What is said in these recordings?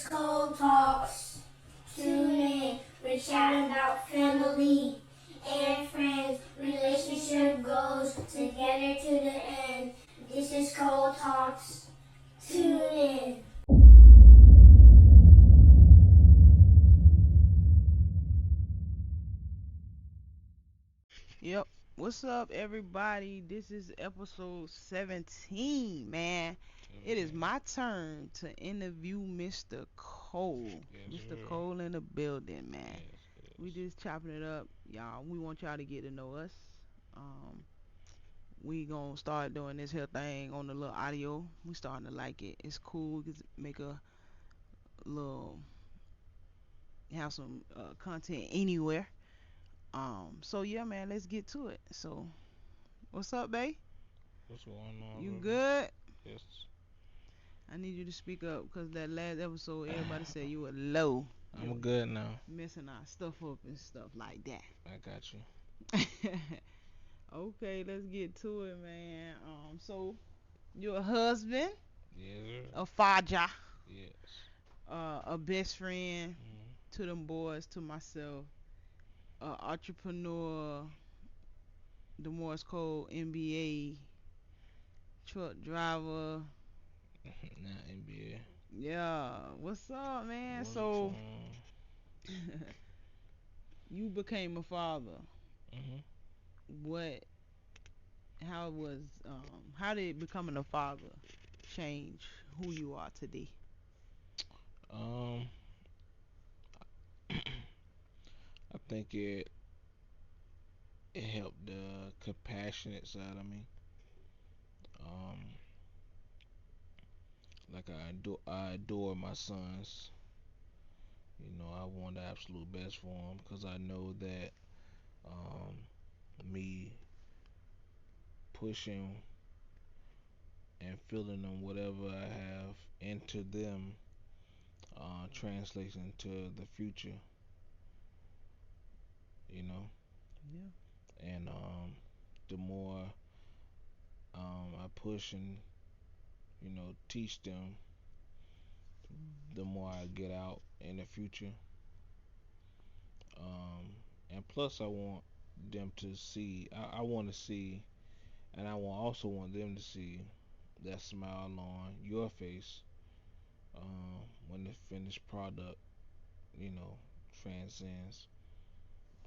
Cold Talks. Tune in. We're chatting about family and friends. Relationship goes together to the end. This is Cold Talks. Tune in. Yep. What's up, everybody? This is episode 17, man. It is 17. my turn to interview Mr. Cole. Yes, Mr. sir. Cole in the building, man. Yes, We yes. just chopping it up, y'all. We want y'all to get to know us. Um, we gonna start doing this here thing on the little audio. We starting to like it. It's cool. We can make a little, have some content anywhere. So yeah, man. Let's get to it. So, what's up, babe? What's going on, You brother? good? Yes. I need you to speak up because that last episode, everybody said you were low. You I'm good now. messing our stuff up and stuff like I got you. that. Okay, let's get to it, man. So you're a husband, Yes, sir. a father, Yes. a best friend Mm. to them boys, to myself, entrepreneur, Demoris Code, NBA, truck driver. Not NBA. Yeah, what's up, man? What's it So from? you became a father. Mhm. What how was how did becoming a father change who you are today? Um, I think it helped the compassionate side of me. Um, like I adore my sons. You know, I want the absolute best for them because I know that um, me pushing and filling them whatever I have into them translates into the future, you know. Yeah. And the more I push and teach them, the more I get out in the future. Um, and plus, I want them to see. I want to see, and also want them to see that smile on your face when the finished product, you know, transcends.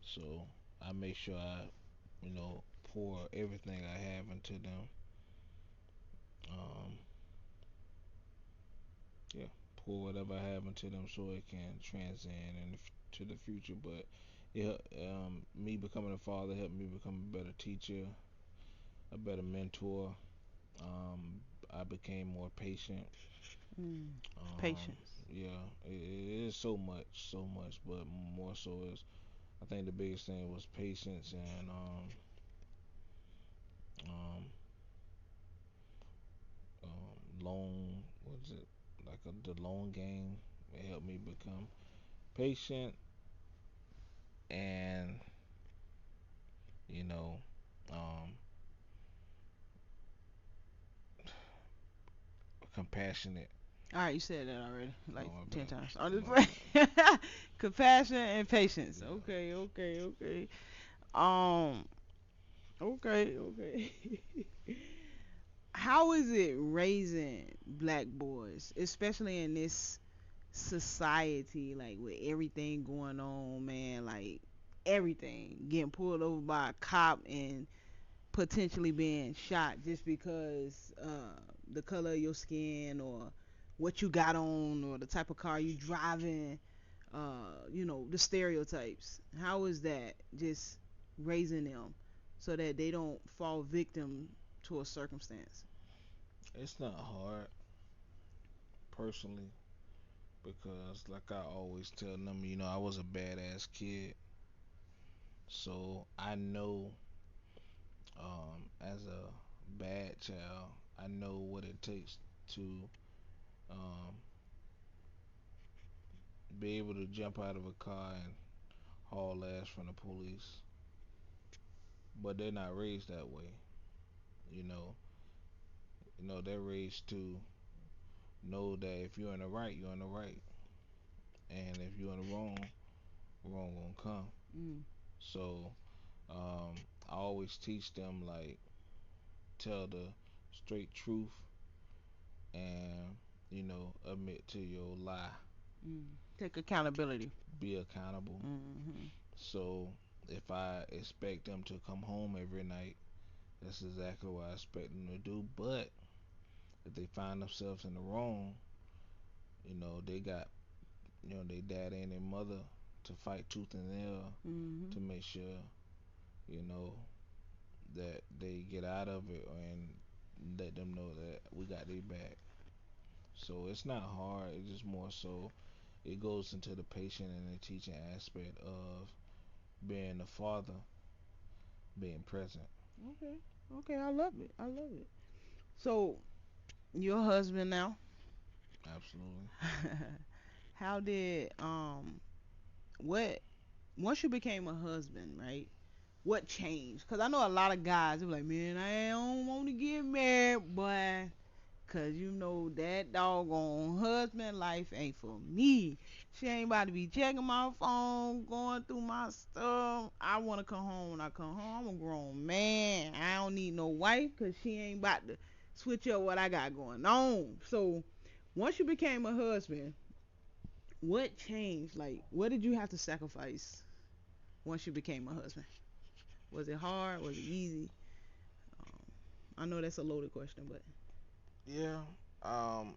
So I make sure I pour everything I have into them. Um, yeah, pour whatever I have into them so it can transcend to the future. But me becoming a father helped me become a better teacher, a better mentor. Um, I became more patient. Mm. Um, Patience. yeah, it is so much, but more so is I think the biggest thing was patience and um, long what's it like the long game. It helped me become patient and you know um, compassionate. All right, you said that already, like Oh my 10 times. bad, I'm just my playing. bad. Compassion and patience. Yeah. Okay, okay, okay. Um, okay, okay. How is it raising black boys, especially in this society, like with everything going on, man? Like everything getting pulled over by a cop and potentially being shot just because the color of your skin or what you got on or the type of car you driving, the stereotypes. How is that just raising them so that they don't fall victim to a circumstance? It's not hard personally because like I always tell them, I was a badass kid, so I know as a bad child, I know what it takes to um, be able to jump out of a car and haul ass from the police. But they're not raised that way, you know. They're raised to know that if you're in the right, you're in the right. and if you're in the wrong, wrong gonna come. Mm. So I always teach them like tell the straight truth and admit to your lie. Mm. Take accountability. Be accountable. Hmm. So if I expect them to come home every night, that's exactly what I expect them to do. But if they find themselves in the wrong, they got their daddy and their mother to fight tooth and nail Hmm. to make sure you know that they get out of it and let them know that we got their back. So it's not hard. It's just more so it goes into the patient and the teaching aspect of being a father, being present. Okay. Okay. I love it. I love it. So, your husband now. Absolutely. How did what once you became a husband, right? What changed? Cause I know a lot of guys who like, man, I don't want to get married, boy. Cause that doggone husband life ain't for me. She ain't about to be checking my phone, going through my stuff. I wanna come home when I come home. I'm a grown man. I don't need no wife, cause she ain't about to switch up what I got going on. So once you became a husband, what changed? Like, what did you have to sacrifice once you became a husband? Was it hard? Was it easy? Um, I know that's a loaded question, but Yeah. Um.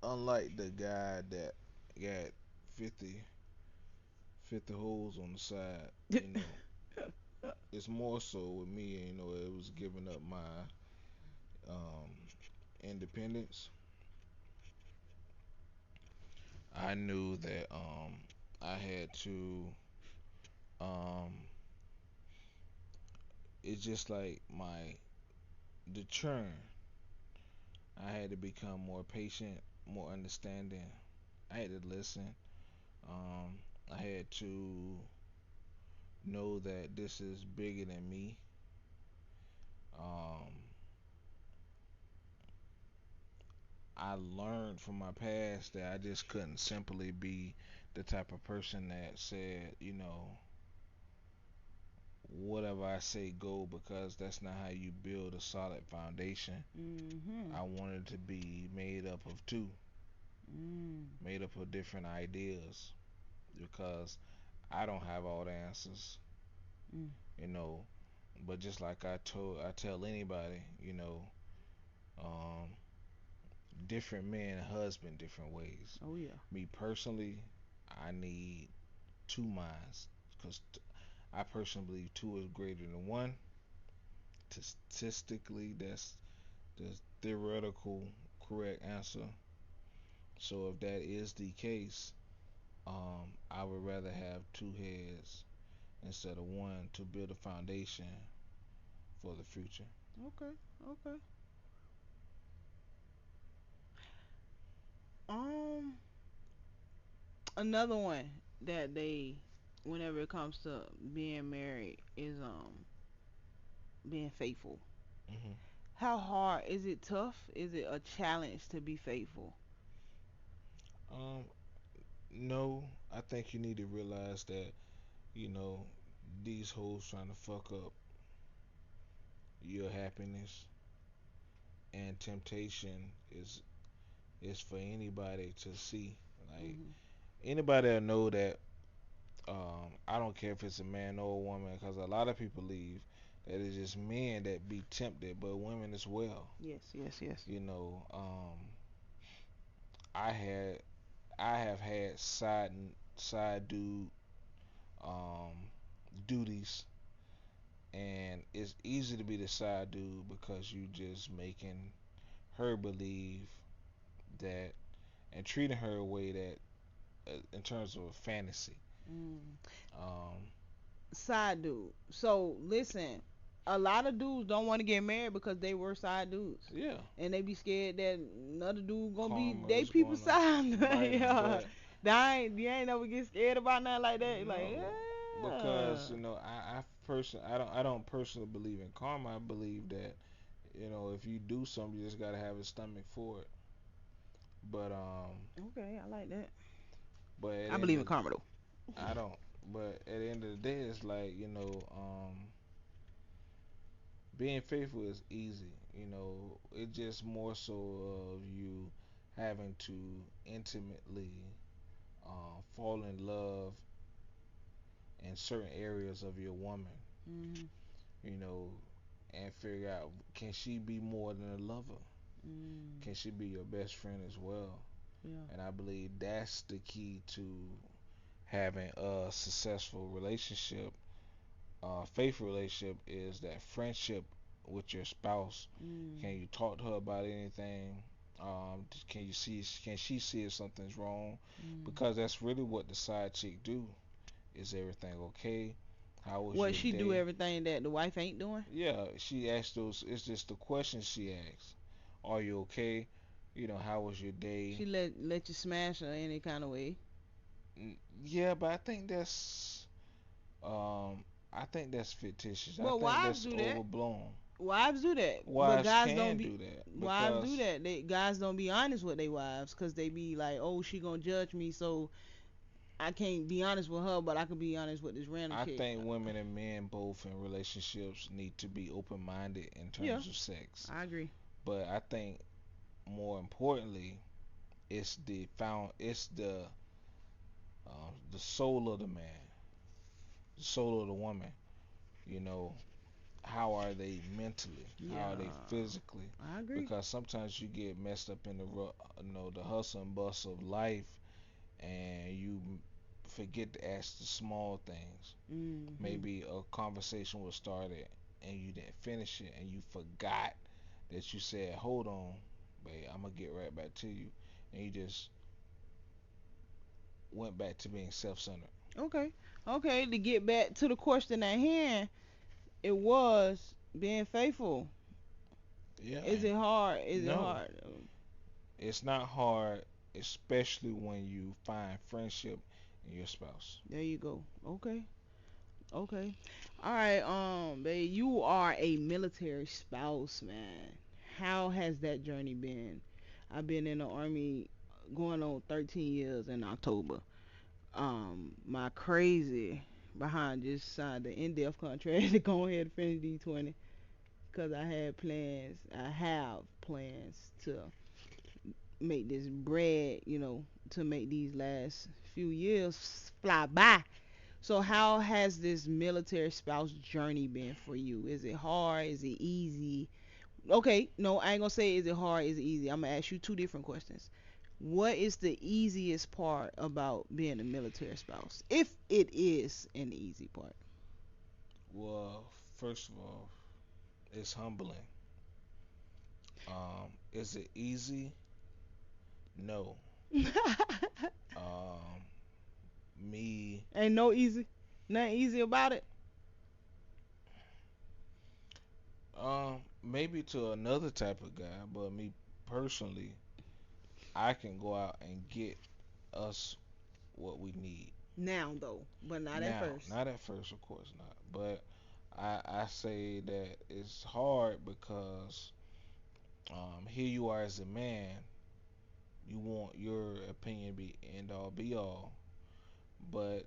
Unlike the guy that got 50, 50 holes on the side, it's more so with me. It was giving up my um independence. I knew that I had to um it's just like my the churn. I had to become more patient, more understanding. I had to listen. Um, I had to know that this is bigger than me. Um, I learned from my past that I just couldn't simply be the type of person that said, whatever I say go because that's not how you build a solid foundation. mhm, I wanted to be made up of two, mm, made up of different ideas because I don't have all the answers, mm. you know. But just like I tell anybody, um, different men husband different ways. Oh yeah. Me personally, I need two minds because I personally believe two is greater than one. Statistically, that's the theoretical correct answer. So if that is the case, I would rather have two heads instead of one to build a foundation for the future. Okay. Okay. Um, another one that they, whenever it comes to being married, is being faithful. Hmm. How hard is it? Tough? Is it a challenge to be faithful? Um, no, I think you need to realize that you know these hoes trying to fuck up your happiness and temptation is for anybody to see. Like Mhm. anybody that know that. I don't care if it's a man or a woman, because a lot of people believe that it's just men that be tempted, but women as well. Yes. Yes. Yes. You know, I had I have had side um, duties, and it's easy to be the side dude because you just making her believe that and treating her a way that in terms of a fantasy. Mm. Um, Side dude. So listen, a lot of dudes don't want to get married because they were side dudes, yeah, and they be scared that another dude gonna be karma they is people going to side. bite them, Yeah, but you ain't never get scared about nothing like that. Like, no, yeah. because I don't personally believe in karma. I believe that if you do something, you just gotta have a stomach for it. But Okay, I like that. But at I the end believe in of karma though. I don't. But at the end of the day, it's like being faithful is easy. It's just more so of you having to intimately fall in love in certain areas of your woman. Mhm. You know, and figure out, can she be more than a lover? Mm. Can she be your best friend as well? Yeah. And I believe that's the key to having a successful relationship, faithful relationship, is that friendship with your spouse. Mm. Can you talk to her about anything? Can she see if something's wrong? Mm. Because that's really what the side chick do. Is everything okay? How was What your she do day? everything that the wife ain't doing? Yeah, she asked those. It's just the questions she asks. Are you okay? How was your day? She let you smash her any kind of way. Yeah, but um, I think that's fictitious. I But think wives that's do that. overblown. Wives do that. But Wives guys don't can be. do that Wives do because that. They guys don't be honest with their wives because they be like, oh, she gonna judge me, so I can't be honest with her, but I can be honest with this random I chick. think women and men both in relationships need to be open-minded in Yeah, terms of sex. I agree. But I think more importantly, it's the soul of the man, the soul of the woman. You know, how are they mentally? How are they Yeah, physically? I agree. Because sometimes you get messed up in the hustle and bustle of life, and you forget to ask the small things. Mhm. Maybe a conversation was started and you didn't finish it, and you forgot that you said, "Hold on, babe, I'm gonna get right back to you," and you just went back to being self-centered. Okay. Okay. To get back to the question at hand, it was being faithful. Yeah, Is it hard? Is it no, hard? it's not hard, especially when you find friendship in your spouse. There you go. Okay. Okay. All right. Babe, you are a military spouse, man. How has that journey been? I've been in the army going on 13 years in October. My crazy behind just signed the in-depth contract to go ahead and finish D20 because I had plans. I have plans to make this bread, to make these last few years fly by. So how has this military spouse journey been for you? Is it hard? Is it easy? Okay, no, I ain't gonna say is it hard, is it easy. I'm gonna ask you two different questions. What is the easiest part about being a military spouse? If it is an easy part. Well, first of all, it's humbling. Is it easy? No. Um, me, Ain't no easy. Nothing easy about it. maybe to another type of guy, but me personally, I can go out and get us what we need. Now though, but not at Now, first. not at first, of course not, but I say that it's hard because here you are as a man, you want your opinion to be end all be all, but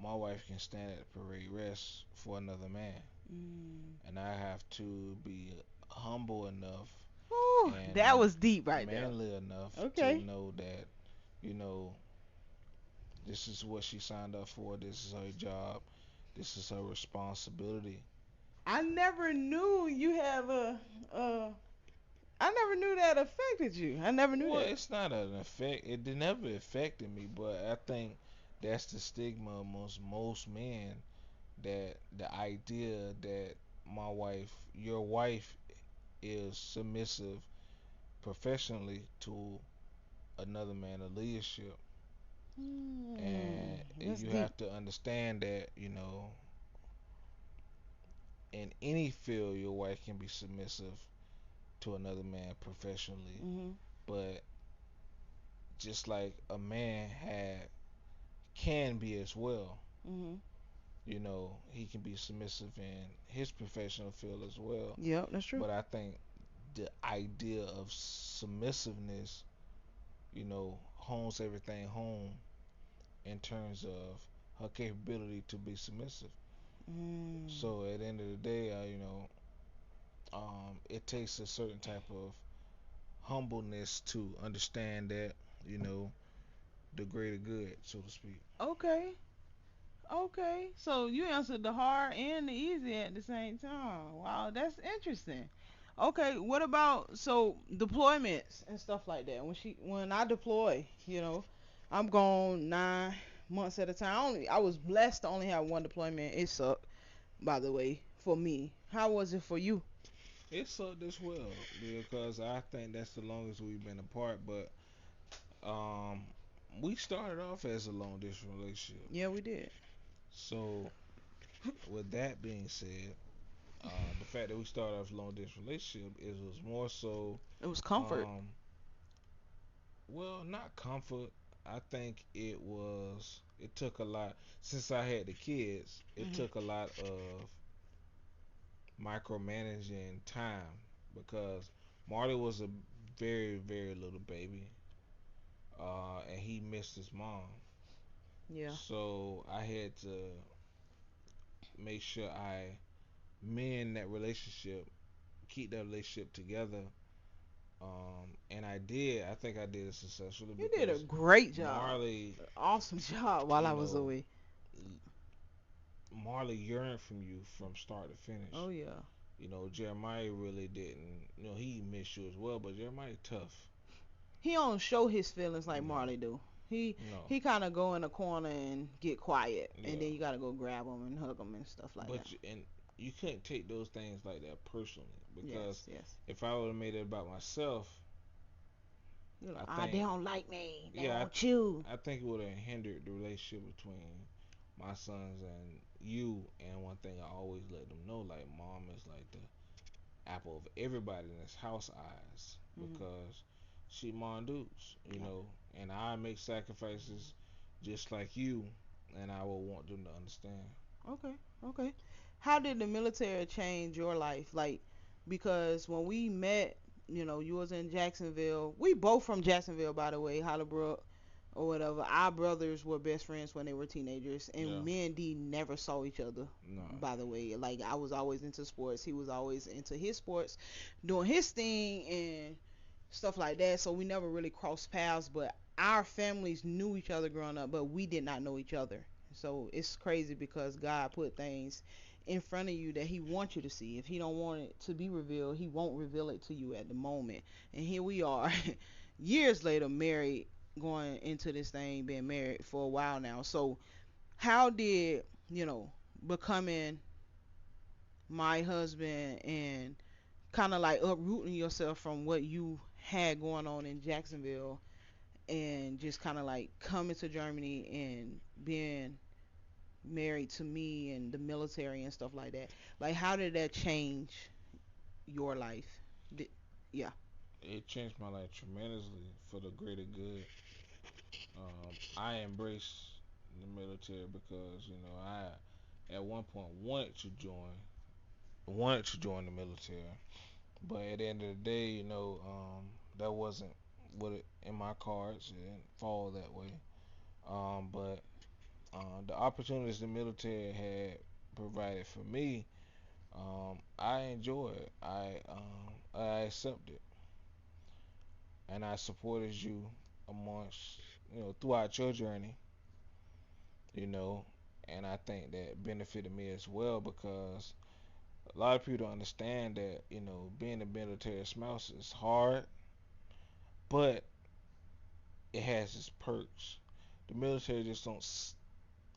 my wife can stand at the parade rest for another man, Mm. and I have to be humble enough Whew, that and was deep right there. manly enough to Okay. know that, you know, this is what she signed up for, this is her job, this is her responsibility. I never knew you have I never knew that affected you. I never knew Well, that. it's not an effect. It never affected me, but I think that's the stigma amongst most men, that the idea that your wife, is submissive professionally to another man of leadership, Mm, and that's you deep. have to understand that in any field your wife can be submissive to another man professionally, Mhm. but just like a man had can be as well. Mhm. He can be submissive in his professional field as well. Yep, that's true. But I think the idea of submissiveness, hones everything home in terms of her capability to be submissive. Mm. So at the end of the day, it takes a certain type of humbleness to understand that, you know, the greater good, so to speak. Okay. Okay. So you answered the hard and the easy at the same time. Wow, that's interesting. Okay, what about so deployments and stuff like that? When I deploy, I'm gone 9 months at a time. I was blessed to only have one deployment. It sucked, by the way, for me. How was it for you? It sucked as well because I think that's the longest we've been apart. But um, we started off as a long distance relationship. Yeah, we did. So with that being said, the fact that we started off a long distance relationship is was more so, It was comfort. um, well, not comfort. I think it was. It took a lot since I had the kids. It Mhm. took a lot of micromanaging time because Marty was a very, very little baby, and he missed his mom. Yeah. So I had to make sure I mend that relationship, keep that relationship together. And I did. I think I did it successfully You did a because great job. Marley, Awesome job while you I was know, away. Marley yearned from you from start to Oh finish. yeah. Jeremiah really didn't. He missed you as well, but Jeremiah tough. He don't show his feelings like No, Marley do. He no, he kind of go in a corner and get quiet, and yeah. then you gotta go grab him and hug him and stuff like that. And you couldn't take those things like that personally because Yes, yes. if I would have made it about myself, You're like, I they think, don't like me. They yeah, want you. I think it would have hindered the relationship between my sons and you. And one thing I always let them know, like, mom is like the apple of everybody in this house eyes Mhm. because she mondoos, Yeah. and I make sacrifices just like you, and I will want them to understand. Okay. Okay. How did the military change your life? Like, because when we met, you was in Jacksonville. We both from Jacksonville, by the way, Hollybrook or whatever. Our brothers were best friends when they were teenagers, Yeah, and me and D never saw each other. no, By the way, like I was always into sports, he was always into his sports, doing his thing and stuff like that. So we never really crossed paths, but our families knew each other growing up, but we did not know each other. So it's crazy because God put things in front of you that he wants you to see. If he don't want it to be revealed, he won't reveal it to you at the moment. And here we are years later, married, going into this thing, being married for a while now. So how did, becoming my husband and kind of like uprooting yourself from what you had going on in Jacksonville and just kind of like coming to Germany and being married to me and the military and stuff like that. Like, how did that change your life? Did, yeah. it changed my life tremendously for the greater good. I embraced the military because I at one point wanted to join the military, but at the end of the day, that wasn't in my cards. It didn't fall that way. But the opportunities the military had provided for me, I enjoy it. I accept it, and I supported you amongst throughout your journey. You know, and I think that benefited me as well because a lot of people don't understand that being a military spouse is hard, but it has its perks. The military just don't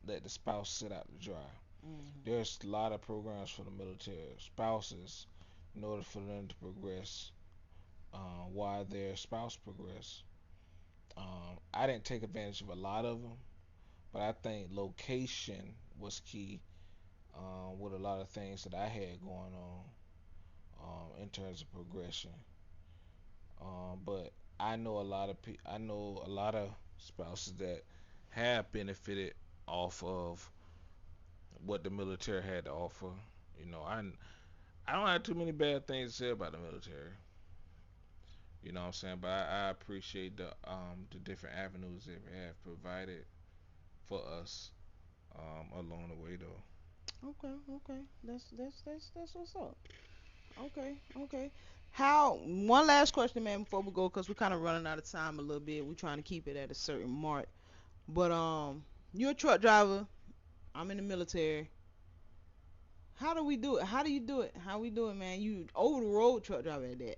let the spouse sit out to dry. Hmm. There's a lot of programs for the military spouses in order for them to progress while their spouse progress. I didn't take advantage of a lot of them, but I think location was key with a lot of things that I had going on in terms of progression. But I know a lot of spouses that have benefited off of what the military had to offer. I don't have too many bad things to say about the military. You know what I'm saying? But I appreciate the different avenues they have provided for us along the way though. Okay, okay. That's what's up. Okay, okay. How? One last question, man, before we go, cause we're kind of running out of time a little bit. We're trying to keep it at a certain mark. But you're a truck driver. I'm in the military. How do we do it? How do you do it? How we do it, man? You over the road truck driver at that.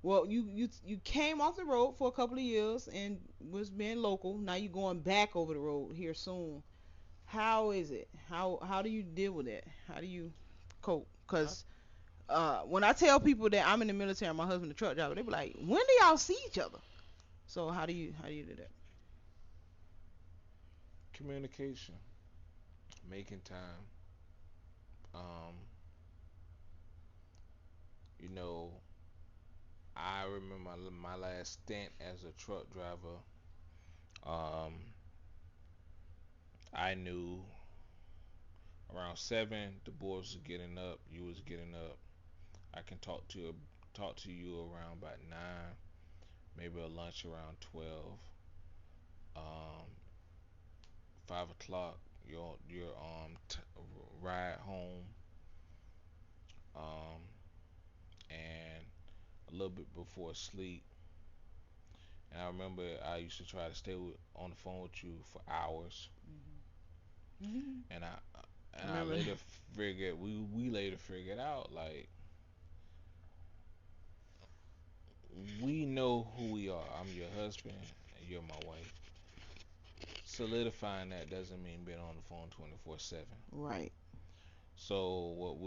Well, you came off the road for a couple of years and was being local. Now you going back over the road here soon. How is it? How do you deal with that? How do you cope? I, Cause when I tell people that I'm in the military, and my husband a truck driver, they be like, when do y'all see each other? So how do you do that? Communication, making time. Um, you know, I remember my last stint as a truck driver. Um, I knew around 7, the boys was getting up, you was getting up. I can talk to you around about 9, maybe a lunch around 12. 5 o'clock, your ride home, um, and a little bit before sleep. And I remember I used to try to stay on the phone with you for hours, Mm-hmm. and I I remember. later figured we later figured out like we know who we are. I'm your husband, and you're my wife. Solidifying that doesn't mean being on the phone 24/7. Right. So what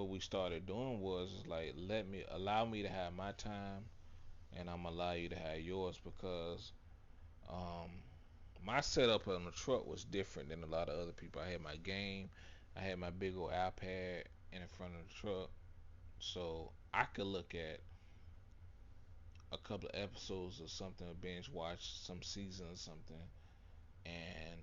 we started doing was like let me allow me to have my time, and I'm gonna allow you to have yours because um, my setup on the truck was different than a lot of other people. I had my game, I had my big old iPad in the front of the truck, so I could look at a couple of episodes or something, binge watch some season or something, and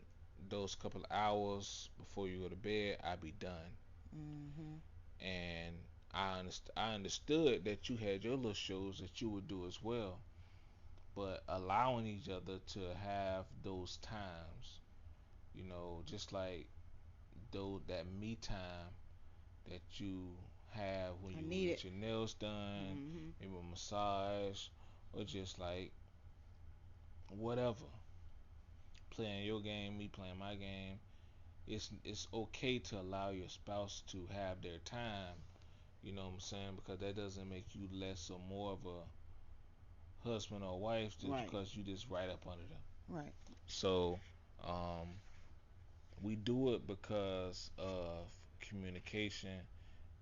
those couple of hours before you go to bed, I'd be done. Mm-hmm. And I understood that you had your little shows that you would do as well, but allowing each other to have those times, just like though that me time that you have when I you need get it. your nails done, Mm-hmm. maybe a massage, or just like whatever, playing your game, me playing my game. It's okay to allow your spouse to have their time. You know what I'm saying? Because that doesn't make you less or more of a husband or wife just Right. because you just right up under them. Right. So um, we do it because of communication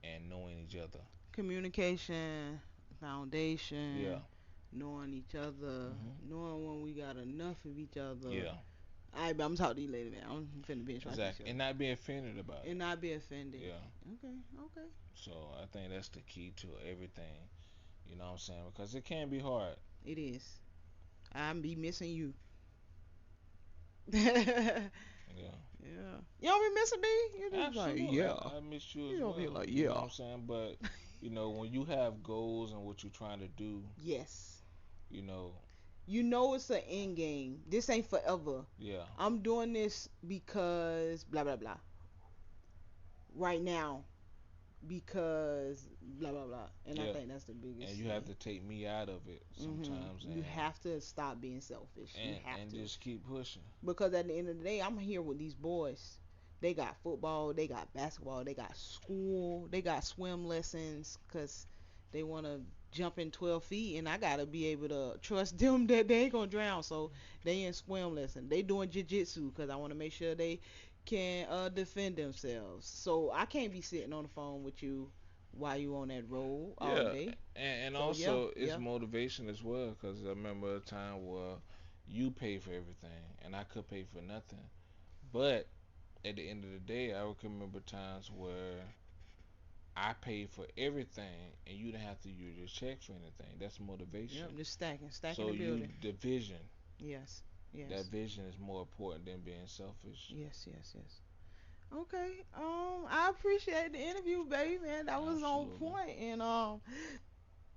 and knowing each other. Communication, Yeah. foundation, knowing each other, Mhm. knowing when we got enough of each other. Yeah. I'm talking to you later, man. I'm finna binge watch this Exactly. show And not be offended about and it. not be offended. Yeah. Okay. Okay. So I think that's the key to everything. You know what I'm saying? Because it can be hard. It is. I'm be missing you. Yeah. Yeah. You don't be missing me? You just like, Absolutely. yeah. I miss you as You don't be well. like, You know yeah. what I'm saying? But when you have goals and what you're trying to do, Yes. you know, You know it's an end game. This ain't forever. yeah, I'm doing this because blah blah blah. Right now because blah blah blah. And I yeah. think that's the And biggest you have thing. to take me out of it sometimes, You have to stop being selfish. You have and to. just keep pushing. Because at the end of the day, I'm here with these boys. They got football, they got basketball, they got school, they got swim lessons because they want to jump in 12 feet, and I got to be able to trust them that they ain't going to drown. So they in swim lesson. They doing jiu-jitsu because I want to make sure they can defend themselves. So I can't be sitting on the phone with you while you on that road all Yeah, day. and So yeah, also it's yeah. motivation as well. Because I remember a time where you pay for everything and I could pay for nothing. But at the end of the day, I can remember times where I paid for everything and you didn't have to use your check for anything. That's motivation. Yep, just stacking So the building. the vision, Yes, that yes, vision is more important than being selfish. yes. Okay. I appreciate the interview, baby, man. That was on Absolutely. point. And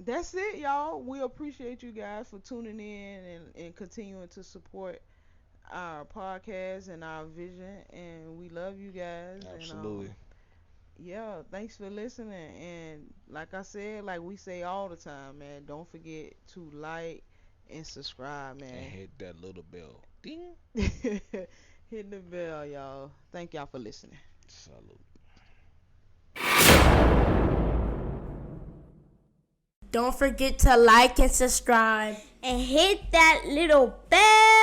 that's it, y'all. We appreciate you guys for tuning in and continuing to support our podcast and our vision. And we love you guys. And Absolutely. yeah, thanks for listening. And like I said, like we say all the time, man, don't forget to like and subscribe, And man. hit that little bell. Ding. Hit the bell, y'all. Thank y'all for listening. Salute. Don't forget to like and subscribe. And hit that little bell.